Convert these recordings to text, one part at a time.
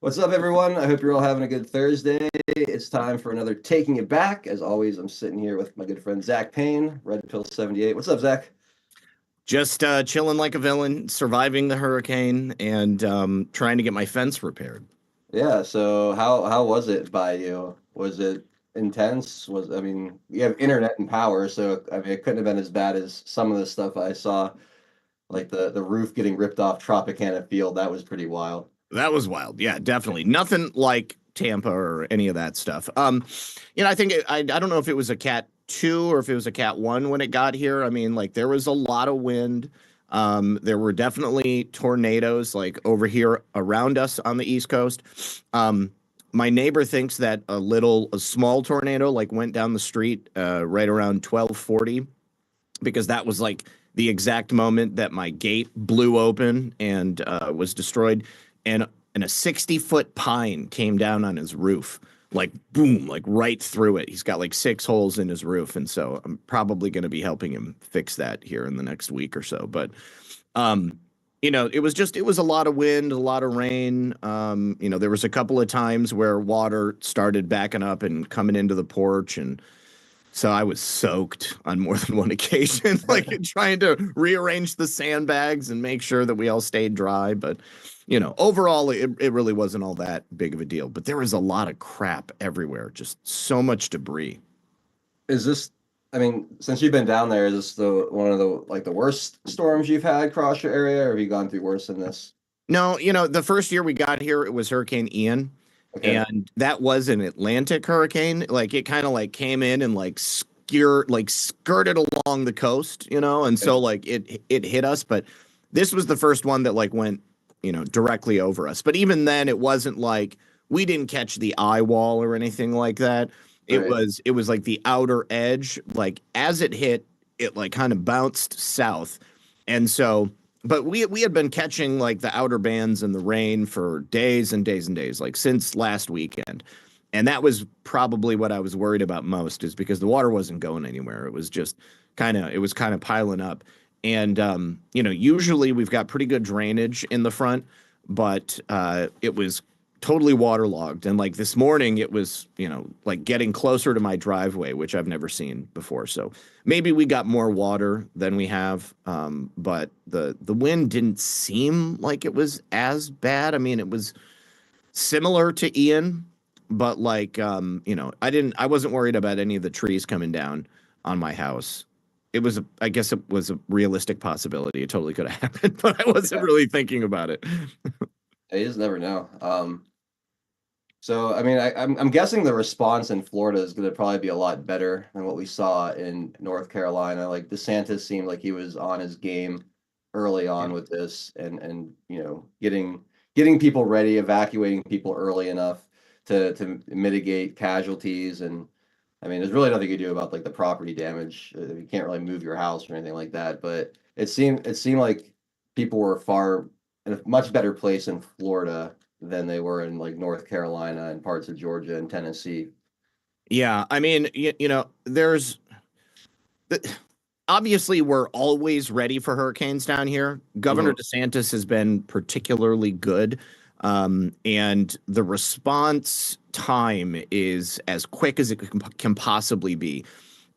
What's up, everyone? I hope you're all having a good Thursday. It's time for another Taking It Back. As always, I'm sitting here with my good friend Zach Payne, Red Pill 78. What's up, Zach? Just chilling like a villain, surviving the hurricane, and trying to get my fence repaired. Yeah, so how was it by you? Was it intense? You have internet and power, so I mean it couldn't have been as bad as some of the stuff I saw, like the roof getting ripped off Tropicana Field. That was pretty wild. That was wild. Yeah, definitely. Nothing like Tampa or any of that stuff. I think I don't know if it was a Cat 2 or if it was a Cat 1 when it got here. I mean, like there was a lot of wind. There were definitely tornadoes like over here around us on the East Coast. My neighbor thinks that a small tornado like went down the street right around 12:40 because that was like the exact moment that my gate blew open and was destroyed, and a 60-foot pine came down on his roof, like boom, like right through it. He's got like six holes in his roof, and so I'm probably going to be helping him fix that here in the next week or so. But um, it was a lot of wind, a lot of rain. There was a couple of times where water started backing up and coming into the porch, and so I was soaked on more than one occasion, like trying to rearrange the sandbags and make sure that we all stayed dry. But, overall, it really wasn't all that big of a deal. But there was a lot of crap everywhere, just so much debris. Is this, I mean, since you've been down there, is this the one of the worst storms you've had across your area, or have you gone through worse than this? No, the first year we got here, it was Hurricane Ian. Okay. And that was an Atlantic hurricane. Like it kind of like came in and like skirted along the coast, and Okay. so like it hit us. But this was the first one that like went, directly over us. But even then, it wasn't like we didn't catch the eye wall or anything like that. Right. It was like the outer edge. Like as it hit, it like kind of bounced south, and so but we had been catching like the outer bands in the rain for days and days and days, like since last weekend. And that was probably what I was worried about most, is because the water wasn't going anywhere. It was just it was kind of piling up. And usually we've got pretty good drainage in the front, but it was totally waterlogged. And like this morning, it was, like getting closer to my driveway, which I've never seen before. So maybe we got more water than we have. But the wind didn't seem like it was as bad. I mean, it was similar to Ian, but like, I wasn't worried about any of the trees coming down on my house. I guess it was a realistic possibility. It totally could have happened, but I wasn't Yeah. really thinking about it. You just never know. So I mean, I'm guessing the response in Florida is going to probably be a lot better than what we saw in North Carolina. Like DeSantis seemed like he was on his game early Yeah. on with this, and getting people ready, evacuating people early enough to mitigate casualties. And I mean, there's really nothing you can do about like the property damage. You can't really move your house or anything like that. But it seemed like people were far in a much better place in Florida than they were in like North Carolina and parts of Georgia and Tennessee. Yeah, I mean, there's obviously we're always ready for hurricanes down here. Governor Hmm. DeSantis has been particularly good, and the response time is as quick as it can possibly be.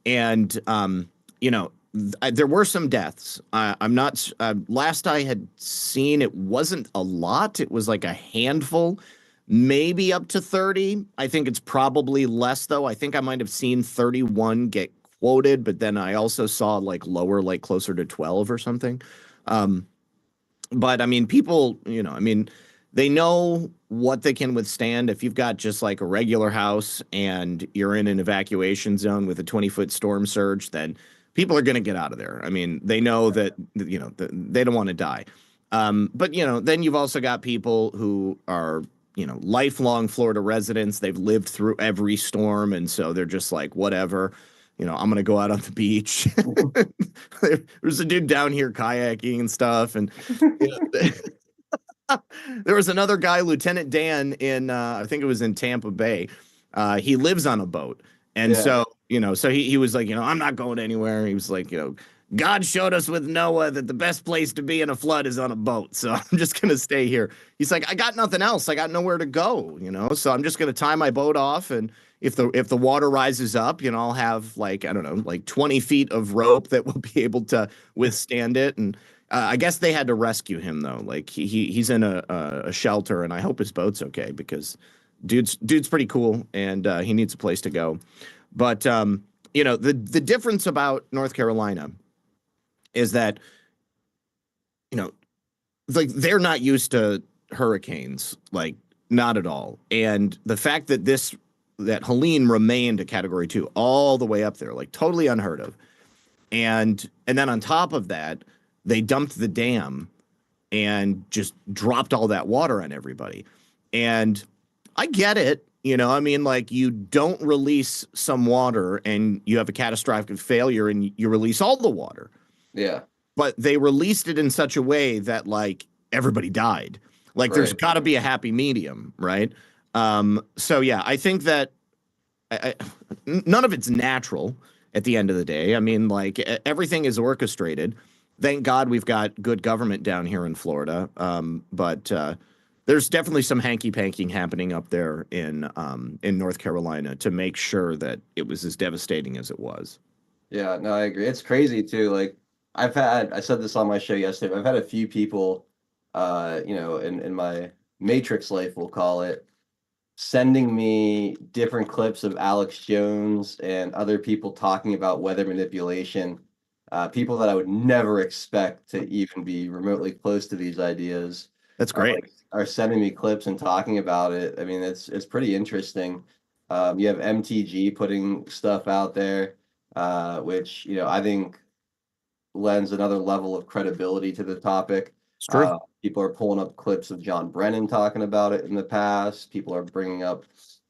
And there were some deaths. I'm not. Last I had seen, it wasn't a lot. It was like a handful, maybe up to 30. I think it's probably less though. I think I might have seen 31 get quoted, but then I also saw like lower, like closer to 12 or something. Um, but I mean, people, they know what they can withstand. If you've got just like a regular house and you're in an evacuation zone with a 20-foot storm surge, then people are going to get out of there. I mean, they know that, they don't want to die. But, then you've also got people who are, lifelong Florida residents. They've lived through every storm. And so they're just like, whatever. I'm gonna go out on the beach. There's a dude down here kayaking and stuff, and you there was another guy, Lieutenant Dan, in I think it was in Tampa Bay. He lives on a boat, and Yeah. so so he was like, I'm not going anywhere. He was like, God showed us with Noah that the best place to be in a flood is on a boat. So I'm just going to stay here. He's like, I got nothing else. I got nowhere to go, So I'm just going to tie my boat off. And if the water rises up, I'll have like, I don't know, like 20 feet of rope that will be able to withstand it. And I guess they had to rescue him though. Like he's in a shelter, and I hope his boat's okay because dude's pretty cool, and he needs a place to go. But the difference about North Carolina is that, you know, like they're not used to hurricanes, like not at all. And the fact that Helene remained a category 2 all the way up there, like totally unheard of. And then on top of that, they dumped the dam and just dropped all that water on everybody. And I get it. I mean, like you don't release some water and you have a catastrophic failure and you release all the water. Yeah. But they released it in such a way that like everybody died. Like there's Right. got to be a happy medium, right? So yeah, I think that none of it's natural at the end of the day. I mean, like everything is orchestrated. Thank God we've got good government down here in Florida. But there's definitely some hanky panking happening up there in North Carolina to make sure that it was as devastating as it was. Yeah, no, I agree. It's crazy too. Like I said this on my show yesterday, but I've had a few people, in my Matrix life, we'll call it, sending me different clips of Alex Jones and other people talking about weather manipulation. People that I would never expect to even be remotely close to these ideas That's are great. like are sending me clips and talking about it. I mean, it's pretty interesting. You have MTG putting stuff out there, which I think lends another level of credibility to the topic. It's true. People are pulling up clips of John Brennan talking about it in the past. People are bringing up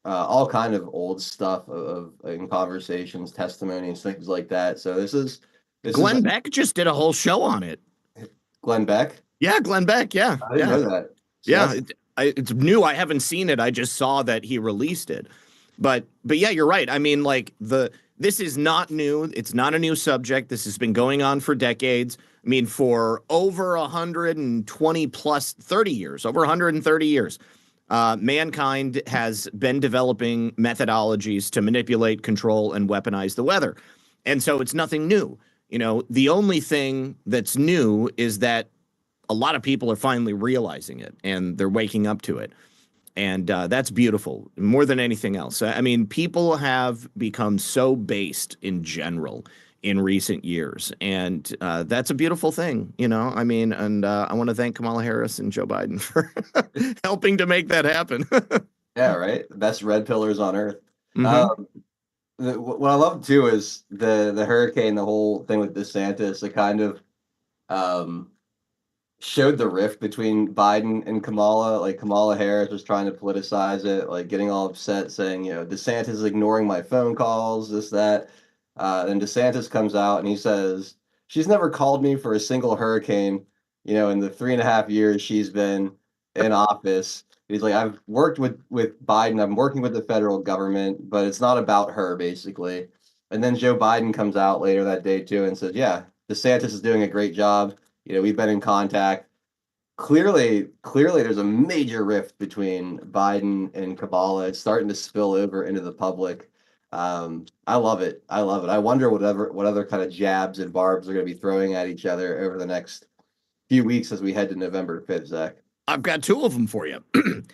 all kind of old stuff in conversations, testimonies, things like that. So this is Glenn Beck just did a whole show on it. Glenn Beck. Yeah, Glenn Beck. Yeah, I didn't yeah, know that. So yeah. that's It's new. I haven't seen it. I just saw that he released it. But yeah, you're right. I mean, like this is not new. It's not a new subject. This has been going on for decades. I mean, for over 120 plus 30 years, over 130 years, mankind has been developing methodologies to manipulate, control, and weaponize the weather. And so it's nothing new. The only thing that's new is that a lot of people are finally realizing it and they're waking up to it. And that's beautiful more than anything else. I mean, people have become so based in general in recent years. And that's a beautiful thing, I mean, and I want to thank Kamala Harris and Joe Biden for helping to make that happen. yeah, right. The best red pillars on earth. Hmm. Um, what I love too is the hurricane, the whole thing with DeSantis. It kind of um, showed the rift between Biden and Kamala. Like Kamala Harris was trying to politicize it, like getting all upset, saying, DeSantis is ignoring my phone calls, this, that. Then DeSantis comes out and he says, she's never called me for a single hurricane, in the 3.5 years she's been in office. He's like, I've worked with Biden, I'm working with the federal government, but it's not about her, basically. And then Joe Biden comes out later that day too and says, yeah, DeSantis is doing a great job. We've been in contact. Clearly, there's a major rift between Biden and Kamala. It's starting to spill over into the public. I love it. I love it. I wonder what other kind of jabs and barbs they're going to be throwing at each other over the next few weeks as we head to November 5th, Zach. I've got two of them for you.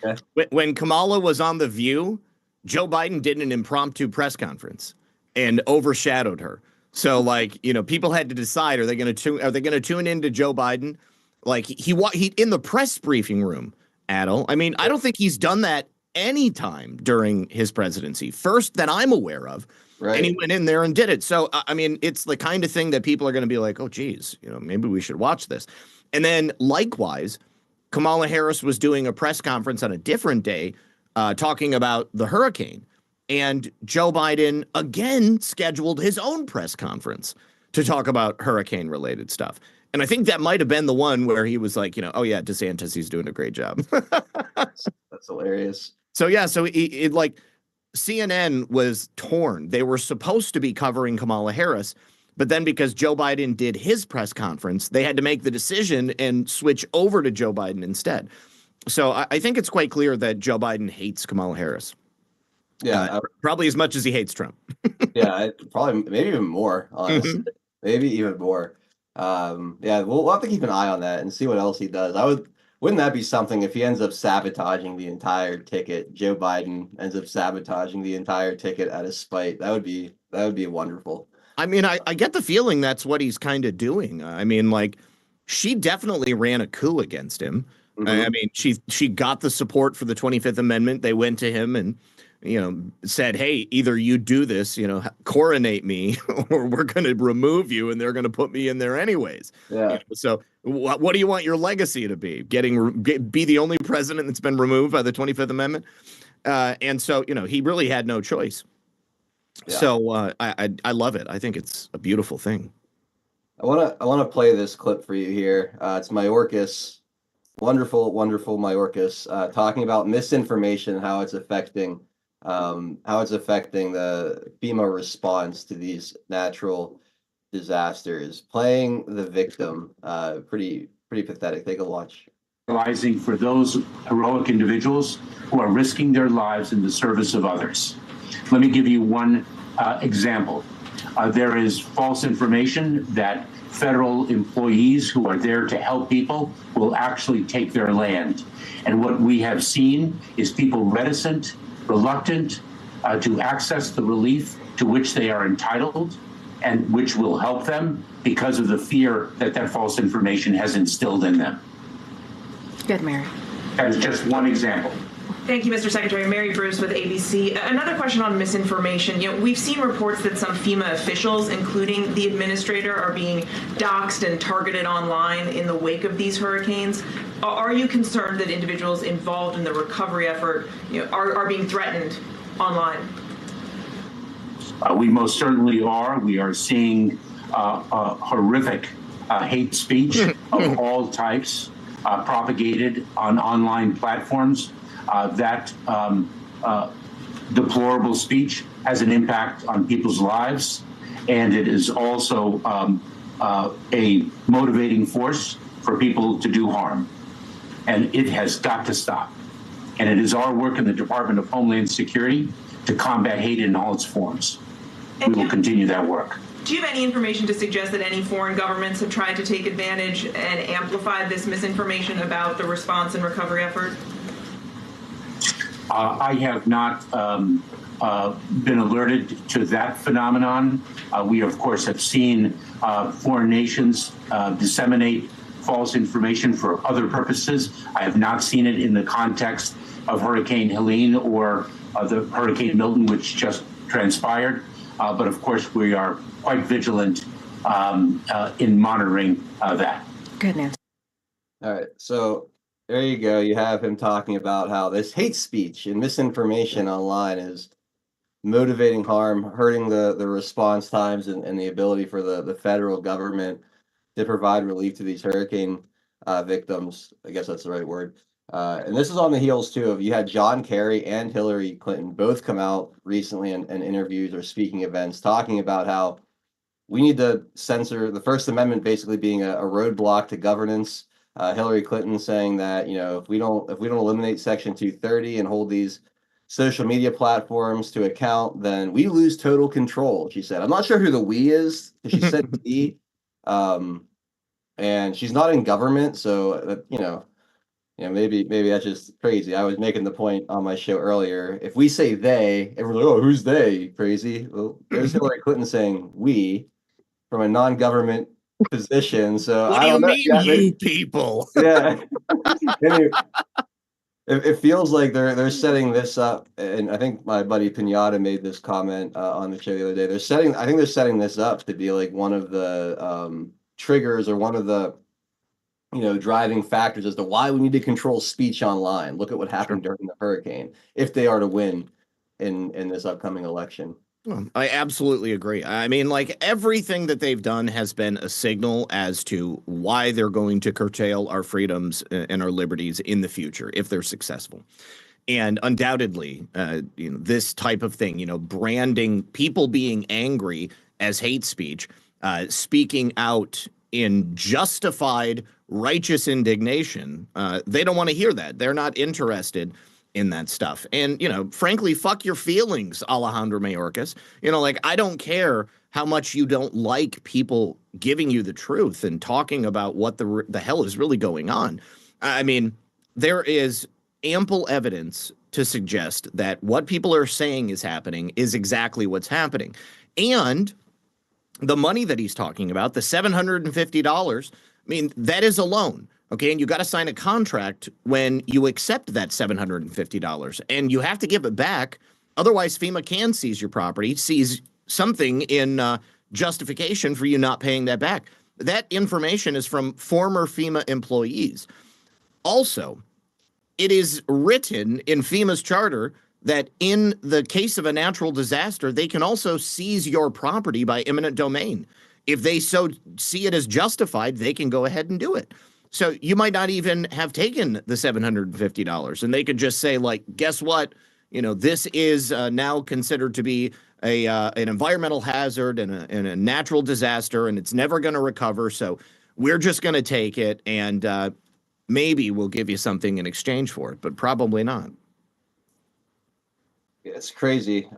Yeah. When Kamala was on The View, Joe Biden did an impromptu press conference and overshadowed her. So, like, people had to decide: are they going to tune into Joe Biden? Like he in the press briefing room, Adel. I mean, I don't think he's done that any time during his presidency. First that I'm aware of. And he Right. went in there and did it. So, I mean, it's the kind of thing that people are going to be like, oh, geez, maybe we should watch this. And then likewise, Kamala Harris was doing a press conference on a different day talking about the hurricane. And Joe Biden again scheduled his own press conference to talk about hurricane related stuff. And I think that might have been the one where he was like, oh, yeah, DeSantis, he's doing a great job. That's hilarious. So, yeah, so it like CNN was torn. They were supposed to be covering Kamala Harris, But then because Joe Biden did his press conference, they had to make the decision and switch over to Joe Biden instead. So I think it's quite clear that Joe Biden hates Kamala Harris. Yeah, Probably as much as he hates Trump. yeah, probably maybe even more, honestly. Mhm. Maybe even more. Yeah, we'll have to keep an eye on that and see what else he does. Wouldn't that be something if he ends up sabotaging the entire ticket? Joe Biden ends up sabotaging the entire ticket out of spite. That would be wonderful. I mean, I get the feeling that's what he's kind of doing. I mean, like, she definitely ran a coup against him. I Hmm. mean, she got the support for the 25th Amendment. They went to him and, said, hey, either you do this, coronate me, or we're going to remove you, and they're going to put me in there anyways. Yeah. So what do you want your legacy to be? Be the only president that's been removed by the 25th Amendment? And so, he really had no choice. Yeah. So I love it. I think it's a beautiful thing. I wanna play this clip for you here. It's Mayorkas, wonderful, wonderful Mayorkas, talking about misinformation and how it's affecting the FEMA response to these natural disasters. Playing the victim, pretty pathetic. Take a watch. For those heroic individuals who are risking their lives in the service of others. Let me give you one example. There is false information that federal employees who are there to help people will actually take their land. And what we have seen is people reticent, reluctant to access the relief to which they are entitled and which will help them because of the fear that that false information has instilled in them. Good, Mary. That is just one example. Thank you, Mr. Secretary. Mary Bruce with ABC. Another question on misinformation. We've seen reports that some FEMA officials, including the administrator, are being doxxed and targeted online in the wake of these hurricanes. Are you concerned that individuals involved in the recovery effort are being threatened online? We most certainly are. We are seeing horrific hate speech of all types propagated on online platforms. That deplorable speech has an impact on people's lives, and it is also a motivating force for people to do harm. And it has got to stop. And it is our work in the Department of Homeland Security to combat hate in all its forms. We will continue that work. Do you have any information to suggest that any foreign governments have tried to take advantage and amplify this misinformation about the response and recovery effort? I have not been alerted to that phenomenon. We, of course, have seen foreign nations disseminate false information for other purposes. I have not seen it in the context of Hurricane Helene or the Hurricane Milton, which just transpired. But of course, we are quite vigilant in monitoring that. Good, Nancy. All right, so there you go. You have him talking about how this hate speech and misinformation online is motivating harm, hurting the response times and the ability for the federal government to provide relief to these hurricane victims. I guess that's the right word. And this is on the heels too of you had John Kerry and Hillary Clinton both come out recently in interviews or speaking events talking about how we need to censor the First Amendment basically being a roadblock to governance. Hillary Clinton saying that if we don't eliminate Section 230 and hold these social media platforms to account, then we lose total control. She said, "I'm not sure who the we is." She said "we," and she's not in government, so maybe that's just crazy. I was making the point on my show earlier. If we say they, everyone's like, "Oh, who's they? Crazy." Well, there's Hillary Clinton saying "we" from a non-government position. So What I do you don't know. mean, Yeah, you people? yeah. Anyway, it feels like they're setting this up, and I think my buddy Pinata made this comment on the show the other day. I think they're setting this up to be like one of the triggers or one of the driving factors as to why we need to control speech online. Look at what happened during the hurricane. If they are to win in this upcoming election. I absolutely agree. I mean, like, everything that they've done has been a signal as to why they're going to curtail our freedoms and our liberties in the future if they're successful. And undoubtedly, this type of thing, branding people being angry as hate speech speaking out in justified, righteous indignation. They don't want to hear that. They're not interested in that stuff. And, frankly, fuck your feelings, Alejandro Mayorkas. Like, I don't care how much you don't like people giving you the truth and talking about what the hell is really going on. I mean, there is ample evidence to suggest that what people are saying is happening is exactly what's happening. And the money that he's talking about, the $750, I mean, that is a loan. Okay. And you got to sign a contract when you accept that $750 and you have to give it back. Otherwise, FEMA can seize your property, seize something in justification for you not paying that back. That information is from former FEMA employees. Also, it is written in FEMA's charter that in the case of a natural disaster, they can also seize your property by eminent domain. If they so see it as justified, they can go ahead and do it. So you might not even have taken the $750, and they could just say, like, guess what? This is now considered to be an environmental hazard and a natural disaster, and it's never going to recover. So we're just going to take it, and maybe we'll give you something in exchange for it, but probably not. It's crazy.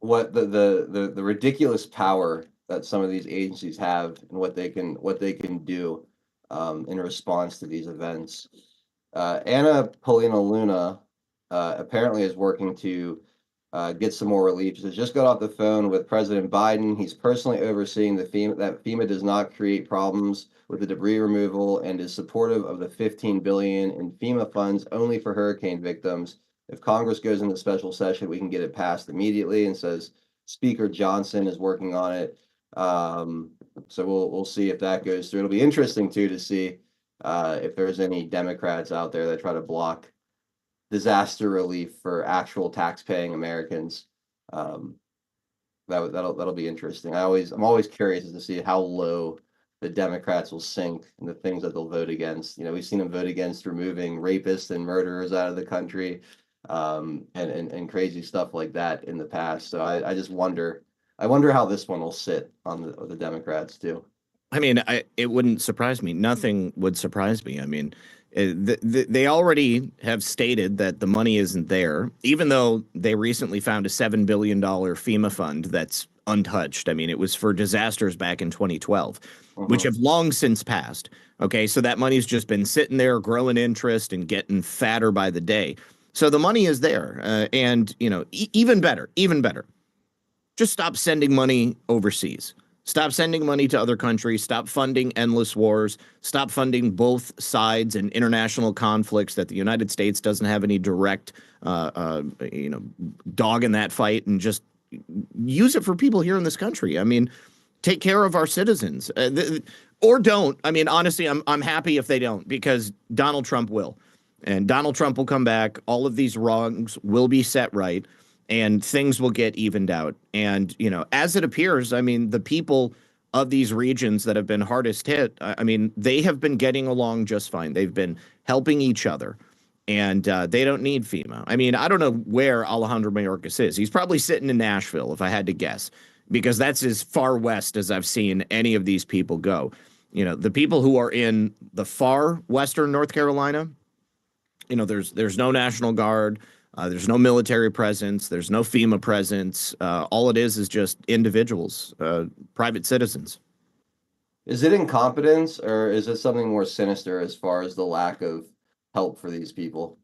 What the ridiculous power that some of these agencies have and what they can do in response to these events. Anna Paulina Luna apparently is working to get some more relief. She's just got off the phone with President Biden. He's personally overseeing that FEMA does not create problems with the debris removal and is supportive of the $15 billion in FEMA funds only for hurricane victims. If Congress goes into special session, we can get it passed immediately, and says Speaker Johnson is working on it. So we'll see if that goes through. It'll be interesting too to see if there's any Democrats out there that try to block disaster relief for actual tax-paying Americans. That'll be interesting. I'm always curious as to see how low the Democrats will sink in the things that they'll vote against. We've seen them vote against removing rapists and murderers out of the country, and crazy stuff like that in the past. So I just wonder. I wonder how this one will sit on the Democrats too. I mean, it wouldn't surprise me. Nothing would surprise me. I mean, they already have stated that the money isn't there, even though they recently found a $7 billion FEMA fund that's untouched. I mean, it was for disasters back in 2012, which have long since passed. Okay, so that money's just been sitting there, growing interest and getting fatter by the day. So the money is there, and even better. Just stop sending money overseas. Stop sending money to other countries. Stop funding endless wars. Stop funding both sides and international conflicts that the United States doesn't have any direct, dog in that fight, and just use it for people here in this country. I mean, take care of our citizens, or don't. I mean, honestly, I'm happy if they don't, because Donald Trump will, and Donald Trump will come back. All of these wrongs will be set right, and things will get evened out. And, as it appears, I mean, the people of these regions that have been hardest hit, I mean, they have been getting along just fine. They've been helping each other, and they don't need FEMA. I mean, I don't know where Alejandro Mayorkas is. He's probably sitting in Nashville, if I had to guess, because that's as far west as I've seen any of these people go. The people who are in the far western North Carolina, there's no National Guard. There's no military presence. There's no FEMA presence. All it is just individuals, private citizens. Is it incompetence, or is it something more sinister as far as the lack of help for these people?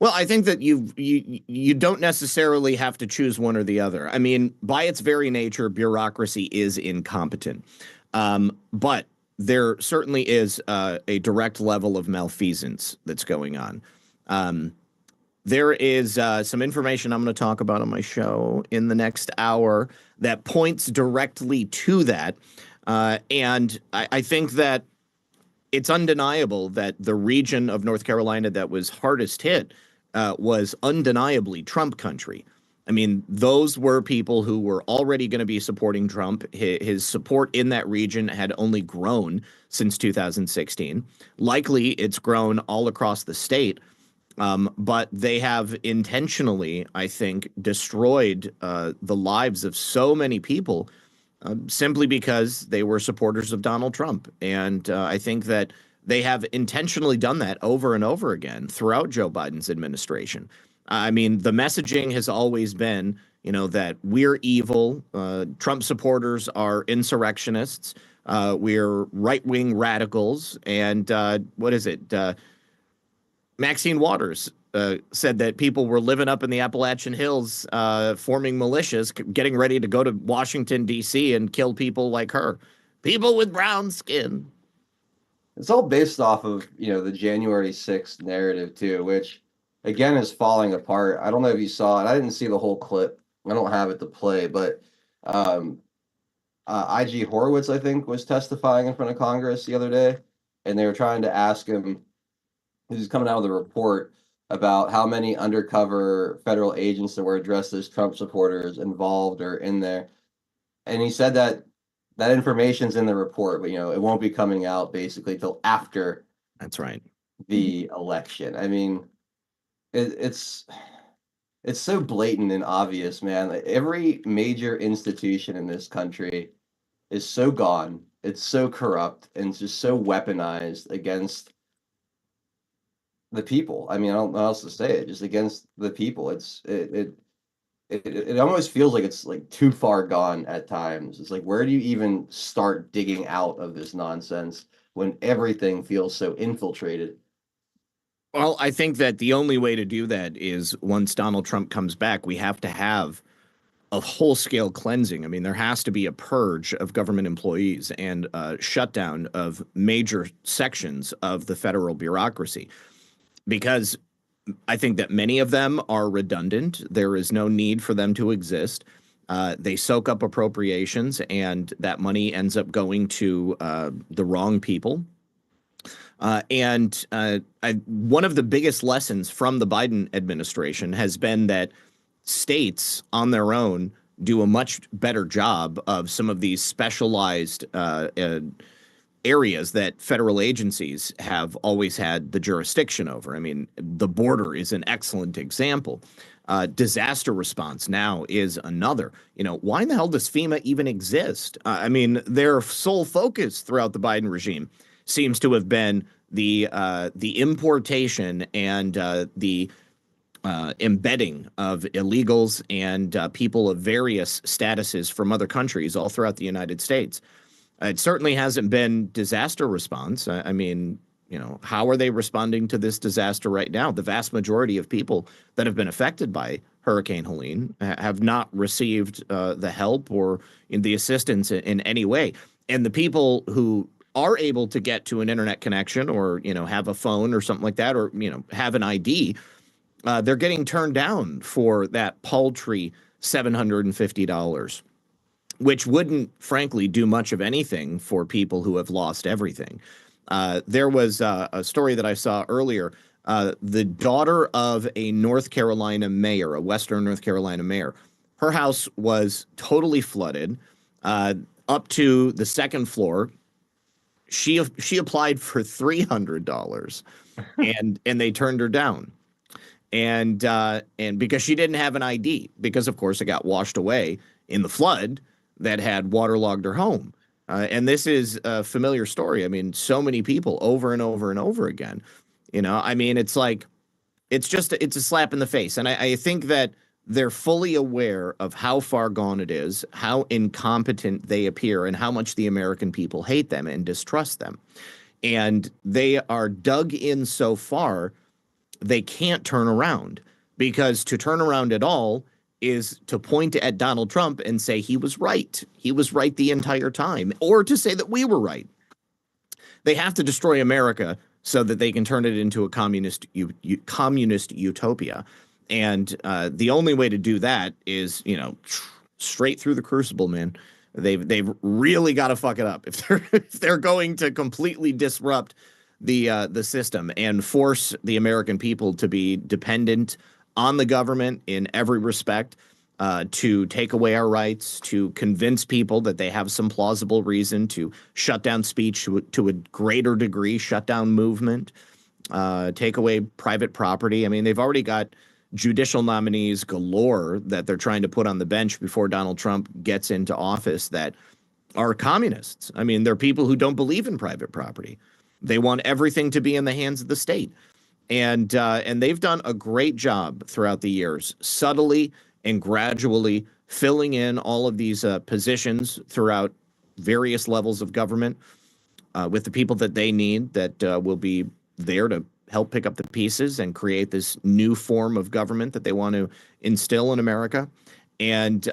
Well, I think that you don't necessarily have to choose one or the other. I mean, by its very nature, bureaucracy is incompetent. But there certainly is a direct level of malfeasance that's going on. There is some information I'm going to talk about on my show in the next hour that points directly to that. And I think that it's undeniable that the region of North Carolina that was hardest hit was undeniably Trump country. I mean, those were people who were already going to be supporting Trump. His support in that region had only grown since 2016. Likely, it's grown all across the state. But they have intentionally, I think, destroyed the lives of so many people simply because they were supporters of Donald Trump. And I think that they have intentionally done that over and over again throughout Joe Biden's administration. I mean, the messaging has always been, that we're evil. Trump supporters are insurrectionists. We're right-wing radicals. And what is it? Maxine Waters said that people were living up in the Appalachian Hills, forming militias, getting ready to go to Washington, D.C. and kill people like her. People with brown skin. It's all based off of, the January 6th narrative too, which again is falling apart. I don't know if you saw it. I didn't see the whole clip. I don't have it to play, but um, IG Horowitz, I think, was testifying in front of Congress the other day, and they were trying to ask him, he's coming out of the report about how many undercover federal agents that were addressed as Trump supporters involved or in there. And he said that that information's in the report, but it won't be coming out basically till after That's right. the election. I mean, it's so blatant and obvious, man. Like, every major institution in this country is so gone. It's so corrupt and it's just so weaponized against the people. I mean, I don't know how else to say it. Just against the people. It almost feels like it's like too far gone at times. It's like, where do you even start digging out of this nonsense when everything feels so infiltrated? Well, I think that the only way to do that is once Donald Trump comes back, we have to have a whole-scale cleansing. I mean, there has to be a purge of government employees and a shutdown of major sections of the federal bureaucracy, because I think that many of them are redundant. There is no need for them to exist. They soak up appropriations, and that money ends up going to the wrong people. One of the biggest lessons from the Biden administration has been that states on their own do a much better job of some of these specialized areas that federal agencies have always had the jurisdiction over. I mean, the border is an excellent example. Disaster response now is another. Why in the hell does FEMA even exist? I mean, their sole focus throughout the Biden regime seems to have been the importation and the embedding of illegals and people of various statuses from other countries all throughout the United States. It certainly hasn't been disaster response. I mean, how are they responding to this disaster right now? The vast majority of people that have been affected by Hurricane Helene have not received the help or the assistance in any way. And the people who are able to get to an internet connection or, have a phone or something like that, or, have an ID, they're getting turned down for that paltry $750, which wouldn't, frankly, do much of anything for people who have lost everything. There was a story that I saw earlier. The daughter of a North Carolina mayor, a Western North Carolina mayor, her house was totally flooded up to the second floor. She applied for $300 and they turned her down. And because she didn't have an ID, because of course it got washed away in the flood that had waterlogged her home. And this is a familiar story. I mean, so many people over and over and over again, I mean, it's like, it's a slap in the face. And I think that they're fully aware of how far gone it is, how incompetent they appear, and how much the American people hate them and distrust them. And they are dug in so far, they can't turn around, because to turn around at all is to point at Donald Trump and say he was right. He was right the entire time, or to say that we were right. They have to destroy America so that they can turn it into a communist utopia. And the only way to do that is, straight through the crucible, man. They've really got to fuck it up if they're going to completely disrupt the system and force the American people to be dependent on the government in every respect, to take away our rights, to convince people that they have some plausible reason to shut down speech to a greater degree, shut down movement, take away private property. I mean, they've already got judicial nominees galore that they're trying to put on the bench before Donald Trump gets into office that are communists. I mean, they're people who don't believe in private property. They want everything to be in the hands of the state. And they've done a great job throughout the years, subtly and gradually filling in all of these positions throughout various levels of government with the people that they need that will be there to help pick up the pieces and create this new form of government that they want to instill in America. And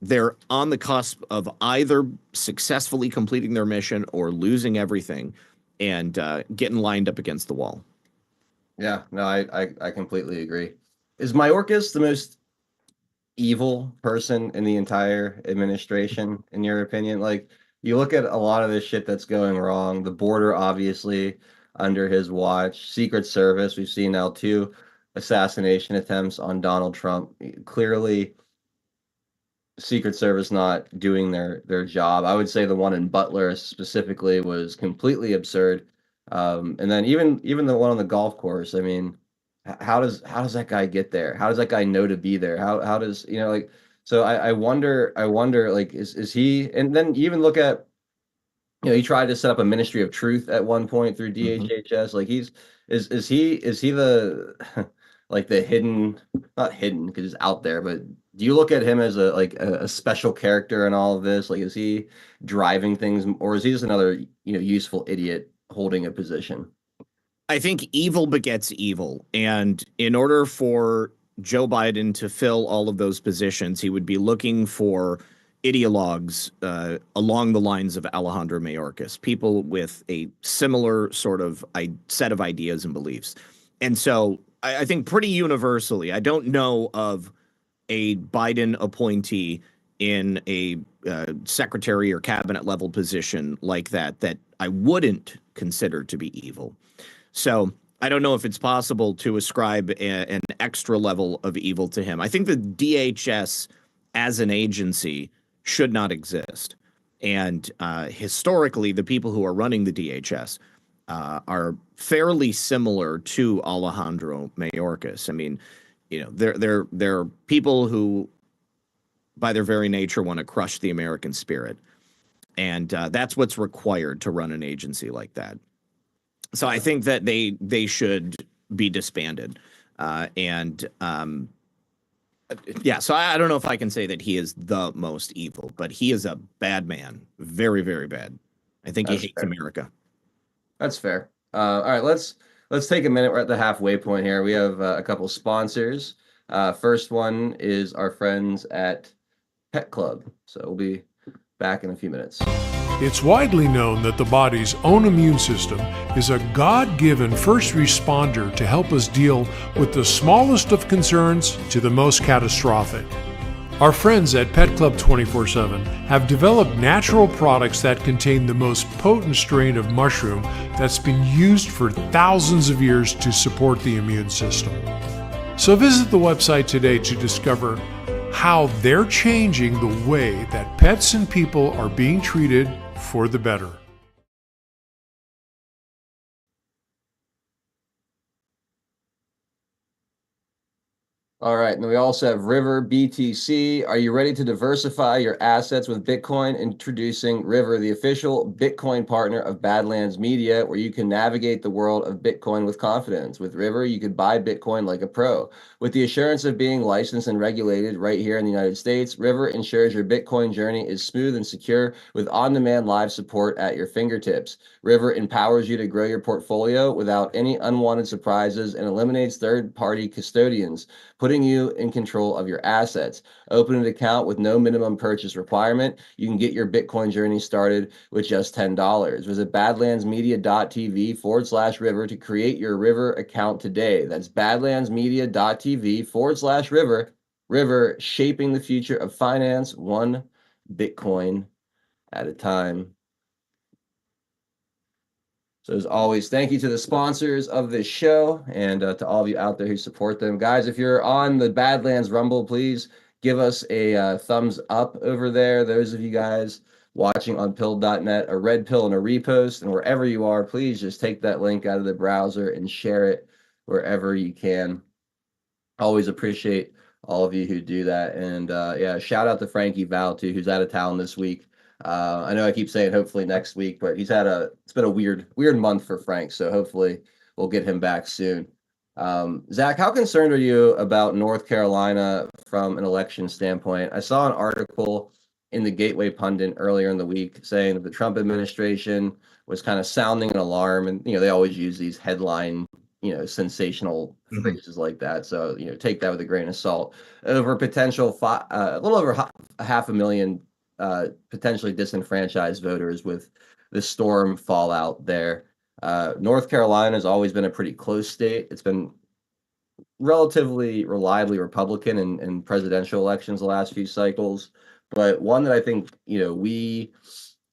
they're on the cusp of either successfully completing their mission or losing everything and getting lined up against the wall. Yeah, no, I completely agree. Is Mayorkas the most evil person in the entire administration, in your opinion? Like, you look at a lot of this shit that's going wrong, the border, obviously, under his watch, Secret Service, we've seen now two assassination attempts on Donald Trump. Clearly, Secret Service not doing their job. I would say the one in Butler specifically was completely absurd. And then even the one on the golf course. I mean, how does that guy get there? How does that guy know to be there? How does like? So I wonder like is he? And then you even look at he tried to set up a Ministry of Truth at one point through DHHS. Like is he the like the hidden, not hidden because he's out there, but do you look at him as a special character in all of this? Like, is he driving things, or is he just another useful idiot holding a position? I think evil begets evil. And in order for Joe Biden to fill all of those positions, he would be looking for ideologues along the lines of Alejandro Mayorkas, people with a similar sort of set of ideas and beliefs. And so I think pretty universally, I don't know of a Biden appointee in a secretary or cabinet level position like that I wouldn't consider to be evil. So I don't know if it's possible to ascribe an extra level of evil to him. I think the DHS as an agency should not exist. And historically, the people who are running the DHS are fairly similar to Alejandro Mayorkas. I mean, they're people who, by their very nature, want to crush the American spirit, and that's what's required to run an agency like that. So I think that they should be disbanded. Yeah, so I don't know if I can say that he is the most evil, but he is a bad man. Very, very bad. I think he hates America. That's fair. All right, let's take a minute. We're at the halfway point here. We have a couple sponsors. First one is our friends at Pet Club. So we'll be back in a few minutes. It's widely known that the body's own immune system is a God-given first responder to help us deal with the smallest of concerns to the most catastrophic. Our friends at Pet Club 24/7 have developed natural products that contain the most potent strain of mushroom that's been used for thousands of years to support the immune system. So visit the website today to discover how they're changing the way that pets and people are being treated for the better. All right, and then we also have River BTC. Are you ready to diversify your assets with Bitcoin? Introducing River, the official Bitcoin partner of Badlands Media, where you can navigate the world of Bitcoin with confidence. With River, you could buy Bitcoin like a pro. With the assurance of being licensed and regulated right here in the United States, River ensures your Bitcoin journey is smooth and secure with on-demand live support at your fingertips. River empowers you to grow your portfolio without any unwanted surprises and eliminates third-party custodians, putting you in control of your assets. Open an account with no minimum purchase requirement. You can get your Bitcoin journey started with just $10. Visit badlandsmedia.tv/river to create your River account today. That's badlandsmedia.tv/river. River, shaping the future of finance one Bitcoin at a time. So as always, thank you to the sponsors of this show and to all of you out there who support them. Guys, if you're on the Badlands Rumble, please give us a thumbs up over there. Those of you guys watching on pill.net, a red pill and a repost. And wherever you are, please just take that link out of the browser and share it wherever you can. Always appreciate all of you who do that. And yeah, shout out to Frankie Val, too, who's out of town this week. I know I keep saying hopefully next week, but it's been a weird month for Frank. So hopefully we'll get him back soon. Zach, how concerned are you about North Carolina from an election standpoint? I saw an article in the Gateway Pundit earlier in the week saying that the Trump administration was kind of sounding an alarm, and they always use these headline, sensational phrases like that. So take that with a grain of salt. Over potential a little over half a million potentially disenfranchised voters with the storm fallout there. North Carolina has always been a pretty close state. It's been relatively reliably Republican in presidential elections the last few cycles, but one that I think we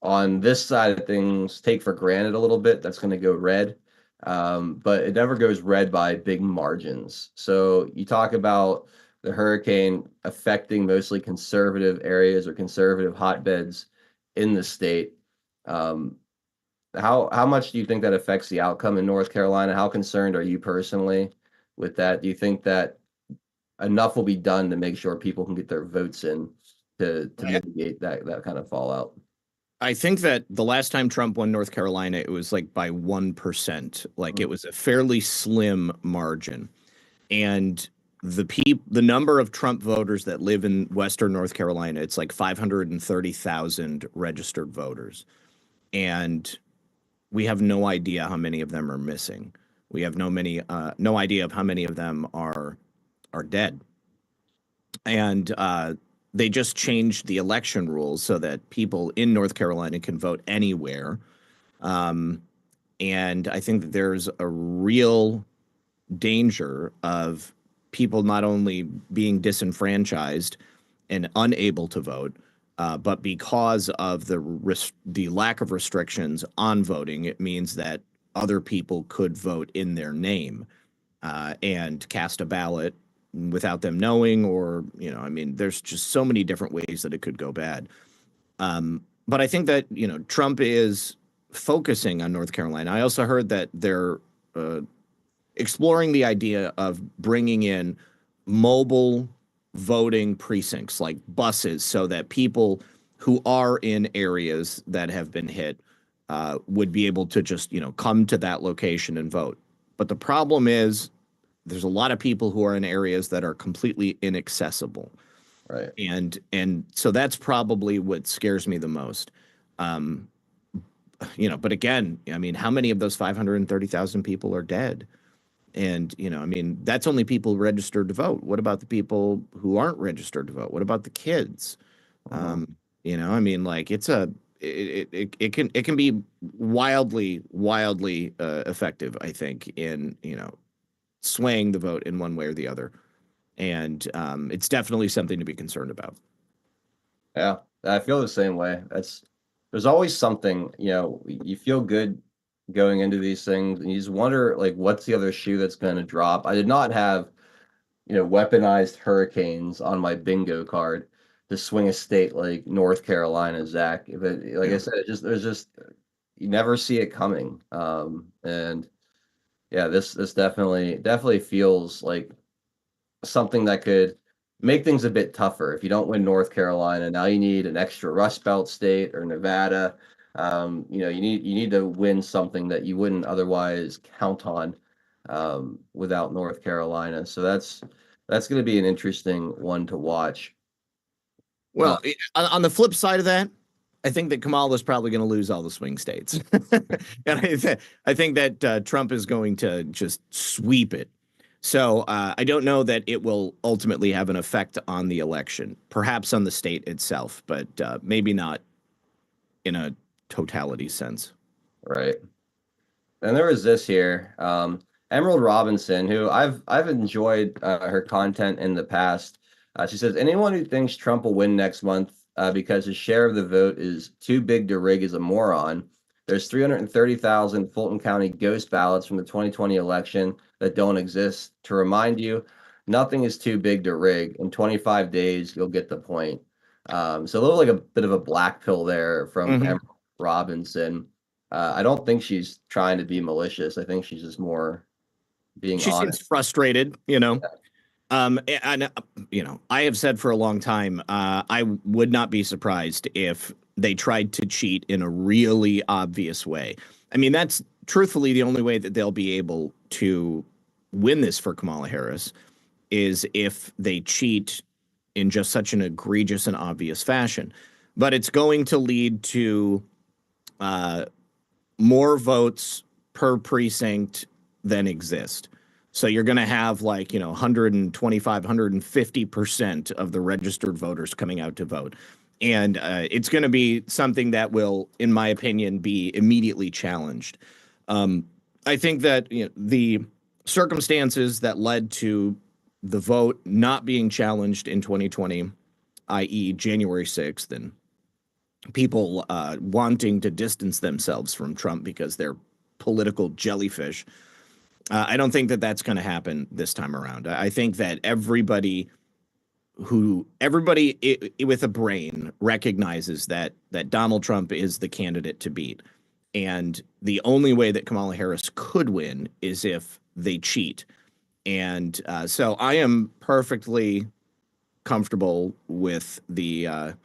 on this side of things take for granted a little bit. That's going to go red, but it never goes red by big margins. So you talk about the hurricane affecting mostly conservative areas or conservative hotbeds in the state. How much do you think that affects the outcome in North Carolina? How concerned are you personally with that? Do you think that enough will be done to make sure people can get their votes in to mitigate that kind of fallout? I think that the last time Trump won North Carolina, it was like by 1%. Like it was a fairly slim margin. And the number of Trump voters that live in Western North Carolina, it's like 530,000 registered voters. And we have no idea how many of them are missing. We have no idea of how many of them are dead. And they just changed the election rules so that people in North Carolina can vote anywhere. And I think that there's a real danger of people not only being disenfranchised and unable to vote, but because of the lack of restrictions on voting, it means that other people could vote in their name and cast a ballot without them knowing, or there's just so many different ways that it could go bad. But I think that Trump is focusing on North Carolina. I also heard that they're exploring the idea of bringing in mobile voting precincts, like buses, so that people who are in areas that have been hit would be able to just come to that location and vote. But the problem is there's a lot of people who are in areas that are completely inaccessible. Right. And so that's probably what scares me the most. But again, how many of those 530,000 people are dead? And, that's only people registered to vote. What about the people who aren't registered to vote? What about the kids? It can be wildly effective, I think, in, swaying the vote in one way or the other. And it's definitely something to be concerned about. Yeah, I feel the same way. There's always something, you feel good going into these things, and you just wonder, like, what's the other shoe that's going to drop? I did not have, weaponized hurricanes on my bingo card to swing a state like North Carolina, Zach. But like I said, there's just you never see it coming. And yeah, this definitely feels like something that could make things a bit tougher. If you don't win North Carolina, now you need an extra Rust Belt state or Nevada. You need to win something that you wouldn't otherwise count on without North Carolina. So that's going to be an interesting one to watch. Well, on the flip side of that, I think that Kamala's probably going to lose all the swing states. And I think that Trump is going to just sweep it. So I don't know that it will ultimately have an effect on the election, perhaps on the state itself, but maybe not in a totality sense. Right. And there was this here, Emerald Robinson, who I've enjoyed her content in the past. She says, anyone who thinks Trump will win next month because his share of the vote is too big to rig is a moron. There's 330,000 Fulton County ghost ballots from the 2020 election that don't exist. To remind you, nothing is too big to rig. In 25 days, you'll get the point. So a little like a bit of a black pill there from Emerald Robinson. I don't think she's trying to be malicious. I think she's just more being she honest. Seems frustrated, Yeah. I have said for a long time, I would not be surprised if they tried to cheat in a really obvious way. I mean, that's truthfully the only way that they'll be able to win this for Kamala Harris is if they cheat in just such an egregious and obvious fashion. But it's going to lead to more votes per precinct than exist. So you're going to have 125, 150% of the registered voters coming out to vote. And it's going to be something that will, in my opinion, be immediately challenged. I think that the circumstances that led to the vote not being challenged in 2020, i.e. January 6th, and people wanting to distance themselves from Trump because they're political jellyfish, I don't think that that's going to happen this time around. I think that everybody with a brain recognizes that Donald Trump is the candidate to beat. And the only way that Kamala Harris could win is if they cheat. And so I am perfectly comfortable with the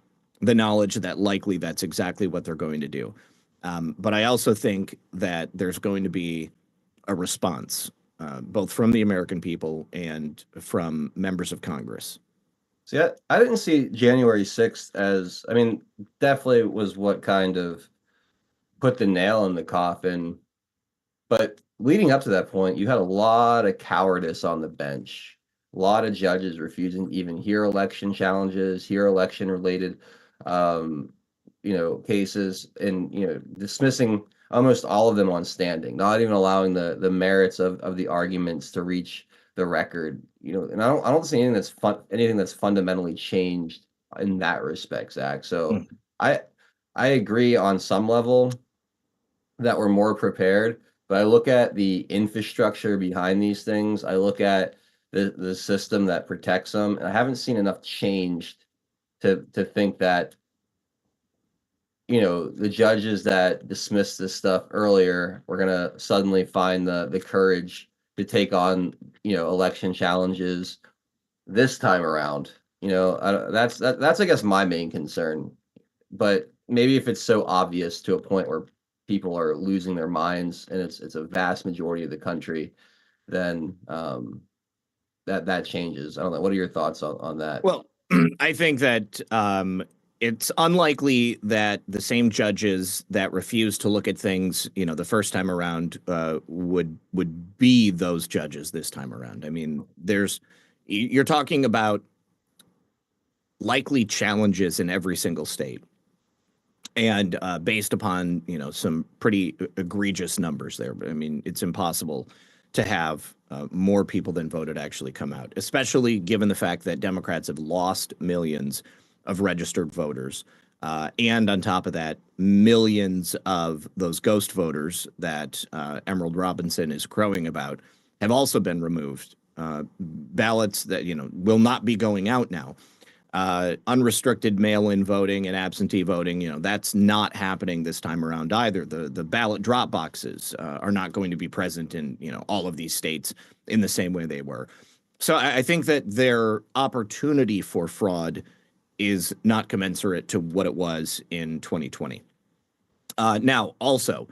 knowledge that likely that's exactly what they're going to do. But I also think that there's going to be a response, both from the American people and from members of Congress. See, I didn't see January 6th as, I mean, definitely was what kind of put the nail in the coffin. But leading up to that point, you had a lot of cowardice on the bench. A lot of judges refusing to even hear election challenges, hear election related, cases, and dismissing almost all of them on standing, not even allowing the merits of the arguments to reach the record. And I don't see anything that's fundamentally changed in that respect, Zach. So I agree on some level that we're more prepared, but I look at the infrastructure behind these things. I look at the system that protects them, and I haven't seen enough changed to think that the judges that dismissed this stuff earlier were gonna suddenly find the courage to take on election challenges this time around. That's I guess my main concern. But maybe if it's so obvious to a point where people are losing their minds and it's a vast majority of the country, then that changes. I don't know. What are your thoughts on that? Well, I think that it's unlikely that the same judges that refuse to look at things, the first time around, would be those judges this time around. I mean, you're talking about likely challenges in every single state, and based upon some pretty egregious numbers there. But I mean, it's impossible to have more people than voted actually come out, especially given the fact that Democrats have lost millions of registered voters. And on top of that, millions of those ghost voters that Emerald Robinson is crowing about have also been removed. Ballots that, will not be going out now. Unrestricted mail-in voting and absentee voting, that's not happening this time around either. The ballot drop boxes are not going to be present in, all of these states in the same way they were. So I think that their opportunity for fraud is not commensurate to what it was in 2020. Now, also,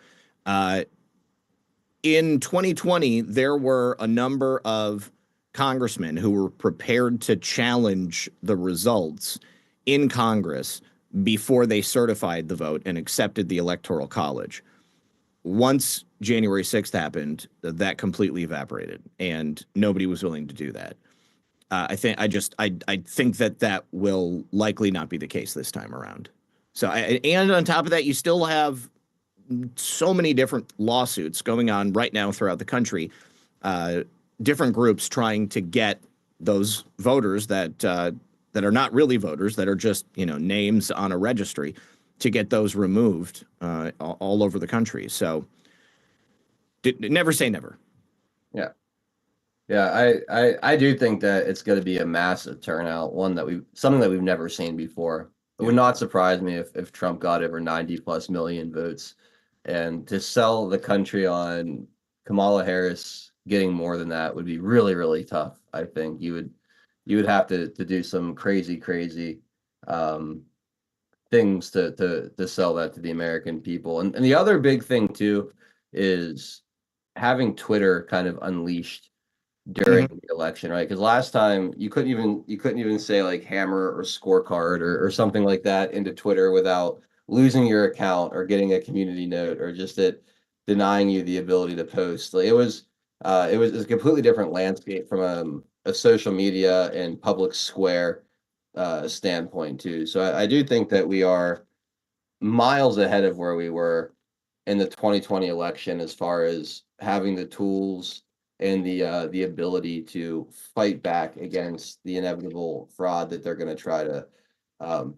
in 2020, there were a number of congressmen who were prepared to challenge the results in Congress before they certified the vote and accepted the Electoral College. Once January 6th happened, that completely evaporated, and nobody was willing to do that. I think that will likely not be the case this time around. So, and on top of that, you still have so many different lawsuits going on right now throughout the country. Different groups trying to get those voters that are not really voters, that are just names on a registry, to get those removed all over the country. So, never say never. Yeah, I do think that it's going to be a massive turnout, something that we've never seen before. It would not surprise me if Trump got over 90+ million votes, and to sell the country on Kamala Harris getting more than that would be really, really tough. I think you would have to do some crazy things to sell that to the American people. And the other big thing too is having Twitter kind of unleashed during Mhm. the election, right? Because last time you couldn't even say like hammer or scorecard or something like that into Twitter without losing your account or getting a community note or just it denying you the ability to post. Like it was a completely different landscape from a social media and public square standpoint too. So I do think that we are miles ahead of where we were in the 2020 election as far as having the tools and the ability to fight back against the inevitable fraud that they're going to try to um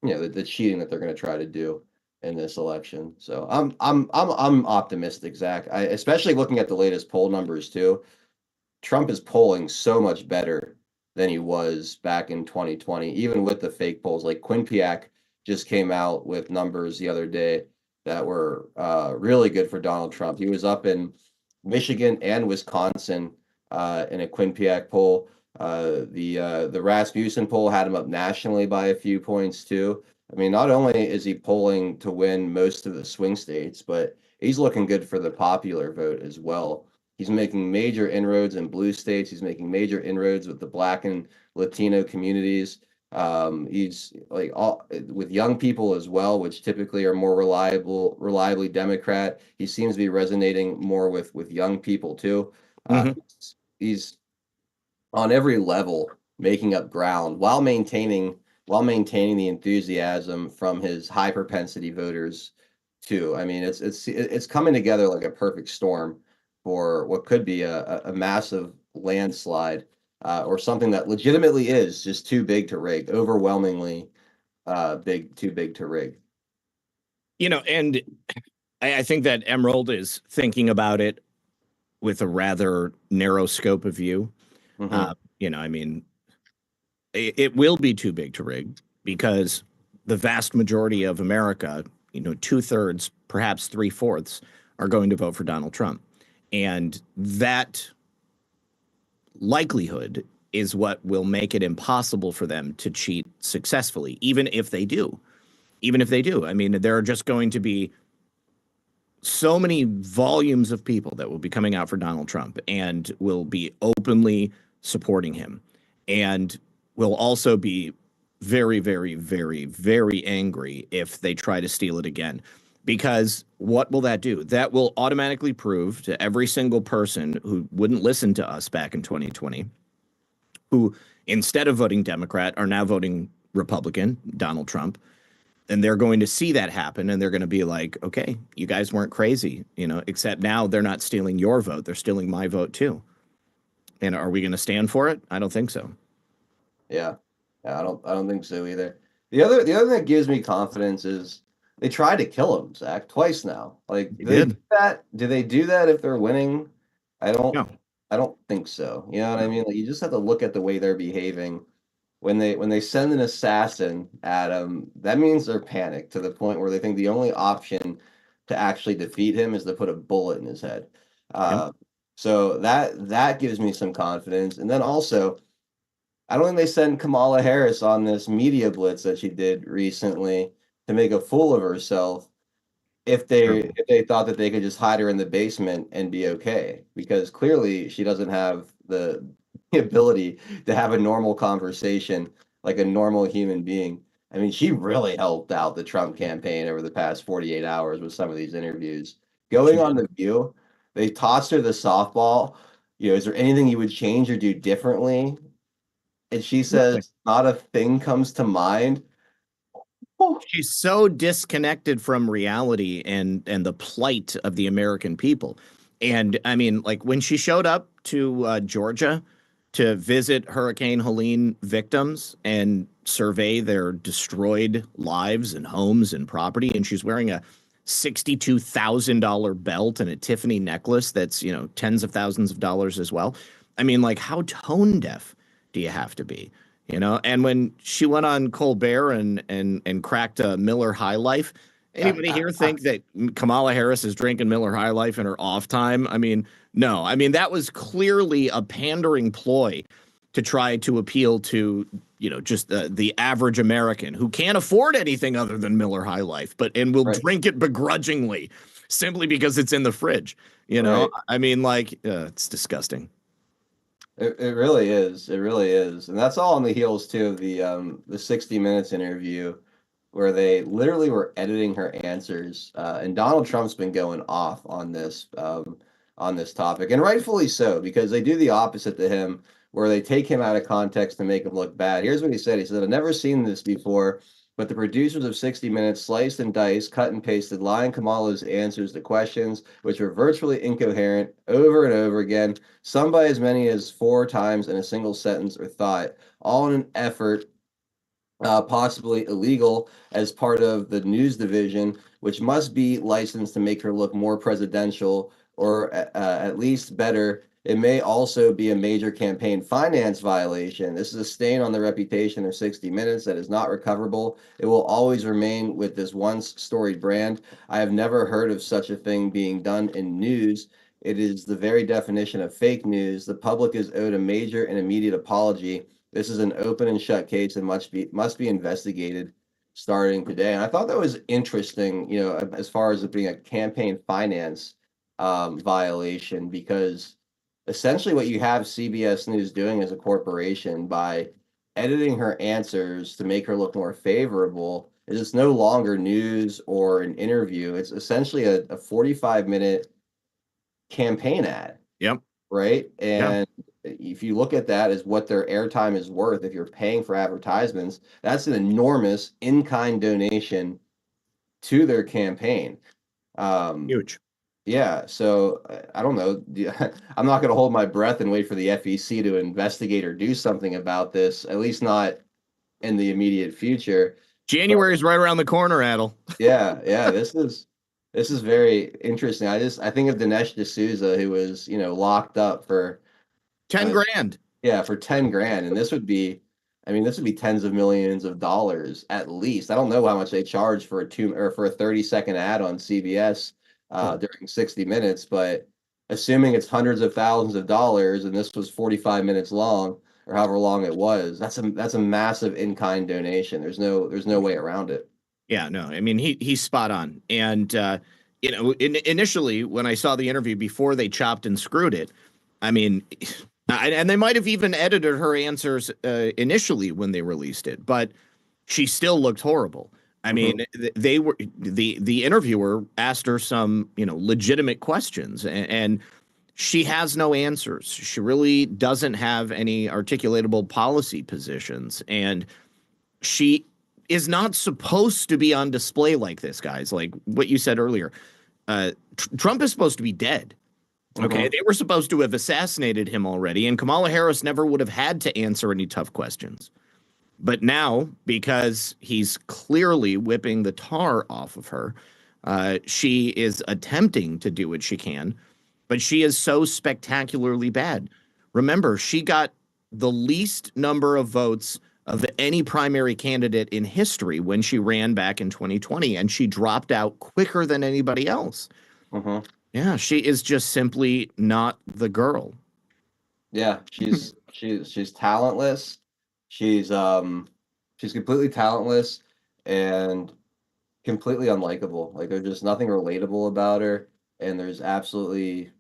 the cheating that they're going to try to do in this election. So I'm optimistic, Zach. I especially looking at the latest poll numbers too. Trump is polling so much better than he was back in 2020, even with the fake polls. Like Quinnipiac just came out with numbers the other day that were really good for Donald Trump. He was up in Michigan and Wisconsin in a Quinnipiac poll. The Rasmussen poll had him up nationally by a few points too. I mean, not only is he polling to win most of the swing states, but he's looking good for the popular vote as well. He's making major inroads in blue states. He's making major inroads with the Black and Latino communities. He's like all with young people as well, which typically are more reliably Democrat. He seems to be resonating more with young people too. Uh, Mhm. he's on every level making up ground while maintaining the enthusiasm from his high propensity voters too. I mean, it's coming together like a perfect storm for what could be a massive landslide or something that legitimately is just too big to rig, overwhelmingly too big to rig. And I think that Emerald is thinking about it with a rather narrow scope of view. Hmm. I mean, it will be too big to rig because the vast majority of America, 2/3, perhaps 3/4, are going to vote for Donald Trump. And that likelihood is what will make it impossible for them to cheat successfully, even if they do. Even if they do. I mean, there are just going to be so many volumes of people that will be coming out for Donald Trump and will be openly supporting him and will also be very, very, very, very angry if they try to steal it again. Because what will that do? That will automatically prove to every single person who wouldn't listen to us back in 2020, who instead of voting Democrat are now voting Republican, Donald Trump, and they're going to see that happen and they're going to be like, okay, you guys weren't crazy, except now they're not stealing your vote. They're stealing my vote too. And are we going to stand for it? I don't think so. Yeah. Yeah, I don't think so either. The other thing that gives me confidence is they tried to kill him, Zach, twice now. Like, They do they do did. that? Do they do that if they're winning? I don't No, I don't think so. You know what I no. mean? Like you just have to look at the way they're behaving. When they send an assassin at him, that means they're panicked to the point where they think the only option to actually defeat him is to put a bullet in his head. Yep. So that gives me some confidence. And then also I don't think they sent Kamala Harris on this media blitz that she did recently to make a fool of herself Sure. if they thought that they could just hide her in the basement and be okay, because clearly she doesn't have the ability to have a normal conversation like a normal human being. I mean, she really helped out the Trump campaign over the past 48 hours with some of these interviews. She Going on did. The View, they tossed her the softball. Is there anything you would change or do differently? And she Nothing. says, not a thing comes to mind. Oh, She's so disconnected from reality and the plight of the American people. And I mean, like when she showed up to Georgia to visit Hurricane Helene victims and survey their destroyed lives and homes and property, and she's wearing a $62,000 belt and a Tiffany necklace that's, tens of thousands of dollars as well. I mean, like, how tone deaf do you have to be? And when she went on Colbert and cracked a Miller High Life, anybody here think that Kamala Harris is drinking Miller High Life in her off time? I mean, no. I mean, that was clearly a pandering ploy to try to appeal to, just the average American who can't afford anything other than Miller High Life, and will Right. drink it begrudgingly simply because it's in the fridge. Right. I mean, like, it's disgusting. It really is. It really is. And that's all on the heels too of the 60 Minutes interview where they literally were editing her answers. And Donald Trump's been going off on this topic, and rightfully so, because they do the opposite to him, where they take him out of context to make him look bad. Here's what he said. He said, "I've never seen this before, but the producers of 60 Minutes sliced and diced, cut and pasted Lion Kamala's answers to questions, which were virtually incoherent over and over again, some by as many as 4 times in a single sentence or thought, all in an effort possibly illegal as part of the news division, which must be licensed to make her look more presidential or at least better. It may also be a major campaign finance violation. This is a stain on the reputation of 60 Minutes that is not recoverable. It will always remain with this once storied brand. I have never heard of such a thing being done in news. It is the very definition of fake news. The public is owed a major and immediate apology. This is an open and shut case and must be investigated starting today." And I thought that was interesting, as far as it being a campaign finance violation, because essentially what you have CBS News doing as a corporation by editing her answers to make her look more favorable is it's no longer news or an interview. It's essentially a 45-minute campaign ad. Yep. Right. Yeah. And if you look at that as what their airtime is worth, if you're paying for advertisements, that's an enormous in-kind donation to their campaign. Huge. Yeah. So I don't know. I'm not going to hold my breath and wait for the FEC to investigate or do something about this, at least not in the immediate future. January is right around the corner, Adel. Yeah. Yeah. This is very interesting. I think of Dinesh D'Souza, who was, locked up for 10 grand. Yeah, for 10 grand. And this would be, this would be tens of millions of dollars at least. I don't know how much they charge for a 30-second ad on CBS during 60 Minutes, but assuming it's hundreds of thousands of dollars and this was 45 minutes long or however long it was, that's a massive in-kind donation. There's no way around it. Yeah, no, I mean, he's spot on. And, initially when I saw the interview before they chopped and screwed it, I mean, and they might have even edited her answers initially when they released it, but she still looked horrible. I mean, they were the interviewer asked her some, legitimate questions, and she has no answers. She really doesn't have any articulatable policy positions, and she is not supposed to be on display like this, guys. Like what you said earlier, Trump is supposed to be dead. Okay, they were supposed to have assassinated him already, and Kamala Harris never would have had to answer any tough questions. But now, because he's clearly whipping the tar off of her, she is attempting to do what she can, but she is so spectacularly bad. Remember, she got the least number of votes of any primary candidate in history when she ran back in 2020, and she dropped out quicker than anybody else. Yeah, she is just simply not the girl. Yeah, she's talentless. She's completely talentless and completely unlikable. Like there's just nothing relatable about her, and there's absolutely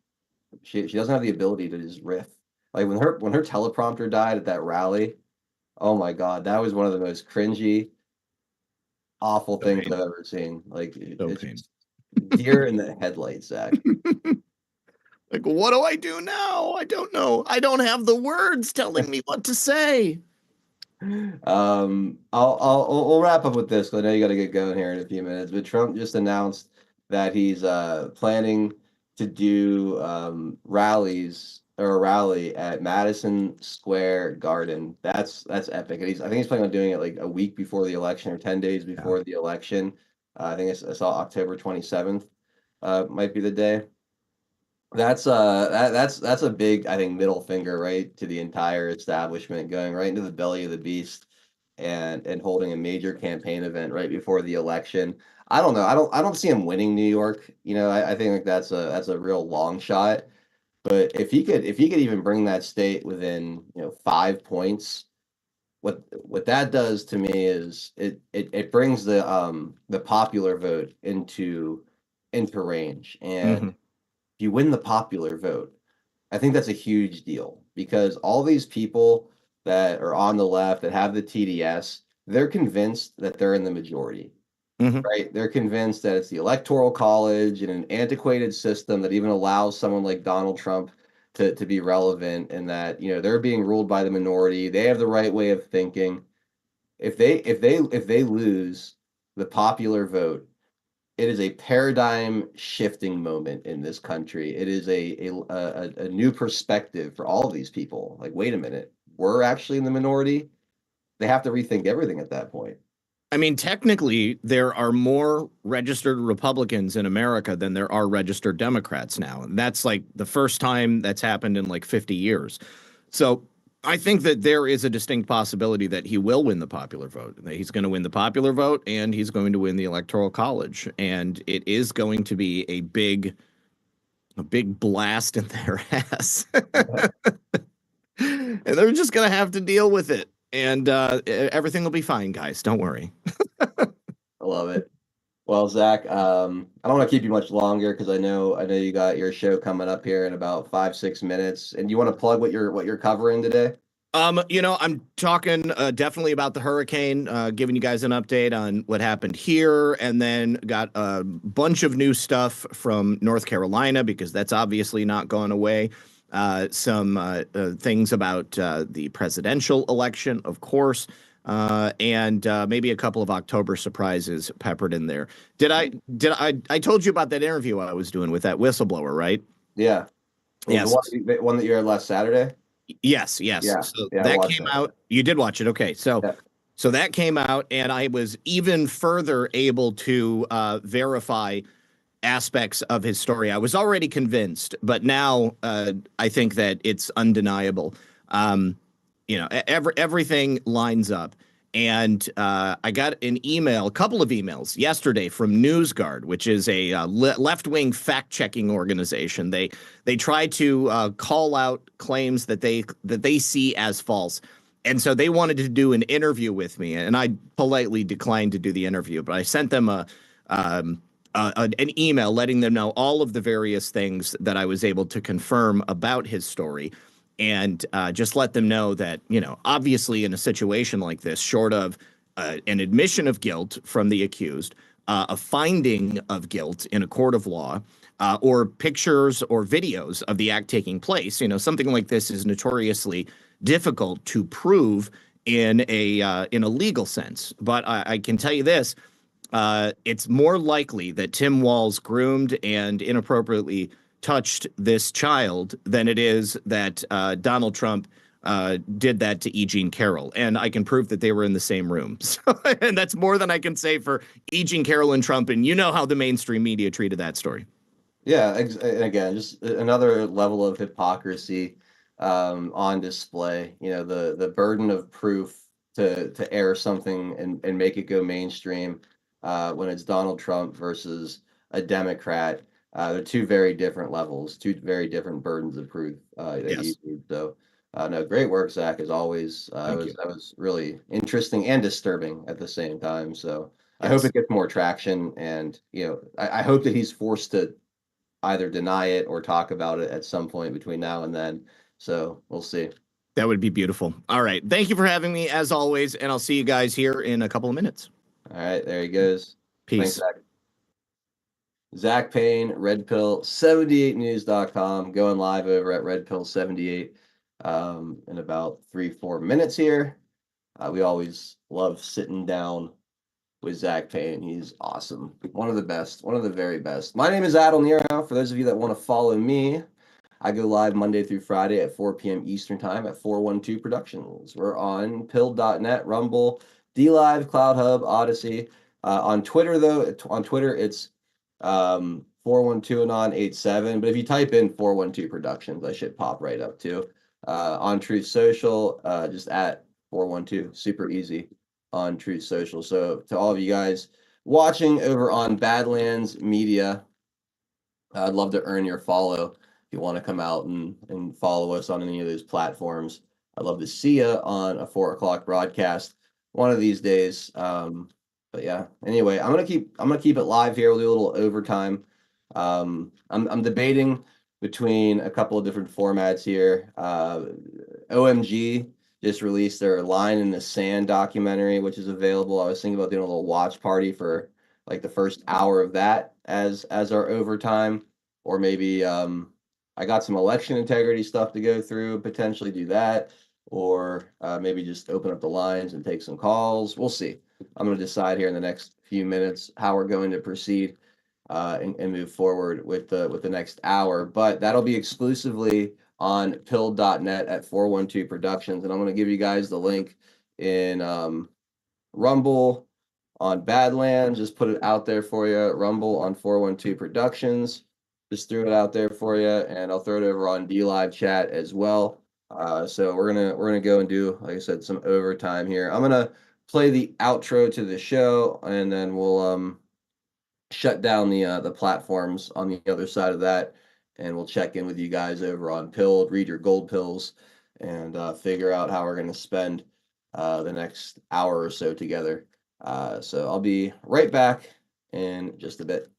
she doesn't have the ability to just riff. Like when her teleprompter died at that rally, oh my God, that was one of the most cringy, awful things I've ever seen. Like it's just deer in the headlights, Zach. Like, what do I do now? I don't know. I don't have the words telling me what to say. We'll wrap up with this because I know you got to get going here in a few minutes. But Trump just announced that he's planning to do rallies or a rally at Madison Square Garden. That's epic. And I think he's planning on doing it like a week before the election or 10 days before the election. I think I saw October 27th might be the day. That's a big, I think, middle finger, right, to the entire establishment, going right into the belly of the beast and holding a major campaign event right before the election. I don't know. I don't see him winning New York. I think like that's a real long shot. But if he could even bring that state within 5 points, what that does to me is it brings the popular vote into range. And Mhm. if you win the popular vote, I think that's a huge deal because all these people that are on the left that have the TDS, they're convinced that they're in the majority, Mhm. right? They're convinced that it's the Electoral College and an antiquated system that even allows someone like Donald Trump to be relevant, and that they're being ruled by the minority. They have the right way of thinking. If they lose the popular vote, it is a paradigm shifting moment in this country. It is a new perspective for all of these people. Like, wait a minute, we're actually in the minority. They have to rethink everything at that point. I mean, technically, there are more registered Republicans in America than there are registered Democrats now. And that's like the first time that's happened in like 50 years. So I think that there is a distinct possibility that he will win the popular vote. That he's going to win the popular vote and he's going to win the Electoral College. And it is going to be a big blast in their ass. And they're just going to have to deal with it. And everything will be fine, guys. Don't worry. I love it. Well, Zach, I don't want to keep you much longer because I know you got your show coming up here in about 5-6 minutes, and you want to plug what you're covering today. I'm talking definitely about the hurricane, giving you guys an update on what happened here, and then got a bunch of new stuff from North Carolina because that's obviously not gone away. Some things about the presidential election, of course, and maybe a couple of October surprises peppered in there. I told you about that interview I was doing with that whistleblower, right? Yeah, Yes. the one that you had last Saturday. Yes. Yeah, So yeah, I that watched came that. out. You did watch it. Okay. Yeah. So that came out, and I was even further able to verify aspects of his story. I was already convinced, but now I think that it's undeniable. Everything lines up. And I got a couple of emails yesterday from NewsGuard, which is a left-wing fact-checking organization. They try to call out claims that they see as false, and so they wanted to do an interview with me, and I politely declined to do the interview. But I sent them an email letting them know all of the various things that I was able to confirm about his story. And just let them know that, obviously in a situation like this, short of an admission of guilt from the accused, a finding of guilt in a court of law, or pictures or videos of the act taking place, something like this is notoriously difficult to prove in a legal sense. But I can tell you this. It's more likely that Tim Walz groomed and inappropriately touched this child than it is that Donald Trump did that to E. Jean Carroll. And I can prove that they were in the same room. So, and that's more than I can say for E. Jean Carroll and Trump. And you know how the mainstream media treated that story. Yeah, and again, just another level of hypocrisy on display. The burden of proof to air something and make it go mainstream when it's Donald Trump versus a Democrat. They're two very different levels, two very different burdens of proof that you Yes. need. So, no, great work, Zach, as always. Thank you. That was really interesting and disturbing at the same time. So, I hope Yes. it gets more traction, and I hope that he's forced to either deny it or talk about it at some point between now and then. So we'll see. That would be beautiful. All right. Thank you for having me as always. And I'll see you guys here in a couple of minutes. All right, there he goes. Peace. Thanks, Zach. Zach Payne, redpill78news.com, going live over at redpill78 in about 3-4 minutes here. We always love sitting down with Zach Payne. He's awesome. One of the best, one of the very best. My name is Adel Nero. For those of you that want to follow me, I go live Monday through Friday at 4 p.m. Eastern Time at 412 Productions. We're on pill.net, Rumble, DLive, Cloud Hub, Odyssey. On Twitter, though, it's 412 Anon 87. But if you type in 412 Productions, I should pop right up too. On Truth Social, just at 412. Super easy on Truth Social. So to all of you guys watching over on Badlands Media, I'd love to earn your follow. If you want to come out and follow us on any of those platforms, I'd love to see you on a 4 o'clock broadcast one of these days. But yeah, anyway, I'm gonna keep it live here. We'll do a little overtime. I'm debating between a couple of different formats here. OMG just released their Line in the Sand documentary, which is available. I was thinking about doing a little watch party for like the first hour of that as our overtime, or maybe I got some election integrity stuff to go through, potentially do that, or maybe just open up the lines and take some calls. We'll see. I'm going to decide here in the next few minutes how we're going to proceed and move forward with the next hour. But that'll be exclusively on pilled.net at 412 Productions, and I'm going to give you guys the link in Rumble on Badlands. Just put it out there for you. Rumble on 412 Productions. Just threw it out there for you, and I'll throw it over on DLive chat as well. So we're gonna go and do, like I said, some overtime here. I'm gonna play the outro to the show, and then we'll shut down the platforms on the other side of that, and we'll check in with you guys over on Pilled, read your gold pills, and figure out how we're gonna spend the next hour or so together. So I'll be right back in just a bit.